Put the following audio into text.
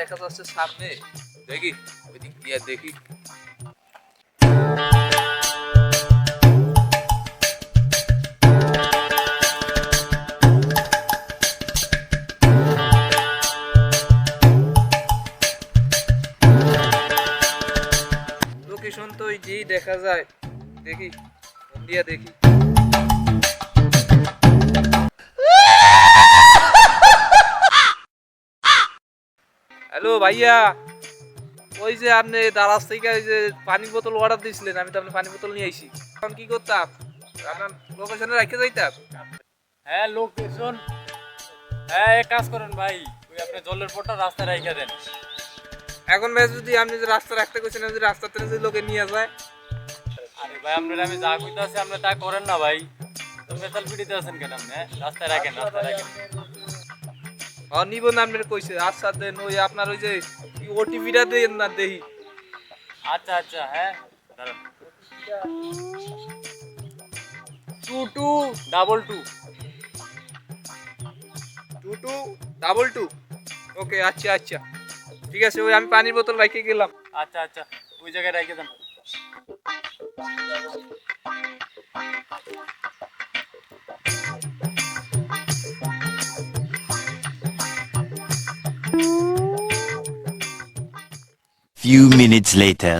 দেখা যাচ্ছে সামনে, দেখি ওই দিক দিয়ে দেখি। লোকেশন তো ওই যেই দেখা যায়, দেখি ফোন দিয়া দেখি। হ্যালো ভাইয়া, ওই যে আপনি দারাজ থেকে ওই যে পানির বোতল অর্ডার দিয়েছিলেন, আমি তো আপনার পানি বোতল নিয়ে আইছি। এখন কি করতাম, আপনার লোকেশনে রেখে যাইতাম। হ্যাঁ লোকেশন, হ্যাঁ এক কাজ করেন ভাই, ওই আপনি জলের পটটা রাস্তায় রাইখা দেন। এখন ভাই যদি আপনি যে রাস্তা রাখতে গেছেন, যদি রাস্তাতে যদি লোকে নিয়ে যায়। আরে ভাই আপনার আমি যা কইতাছি আপনি তা করেন না ভাই, তো মেটাল পিটিতে আছেন কেন আপনি? রাস্তায় রাখেন, রাস্তায় রাখেন। নিব না আপনার কইছে, আচ্ছা দেন। ওই আপনার ওই যে ওটিপিটা দেন না দেখি। আচ্ছা আচ্ছা, হ্যাঁ দাঁড়ান। 2222। 2222। ওকে, আচ্ছা আচ্ছা, ঠিক আছে। ওই আমি পানির বোতল রেখে গেলাম। আচ্ছা আচ্ছা, ওই জায়গায় রাইখে দেন। Few minutes later.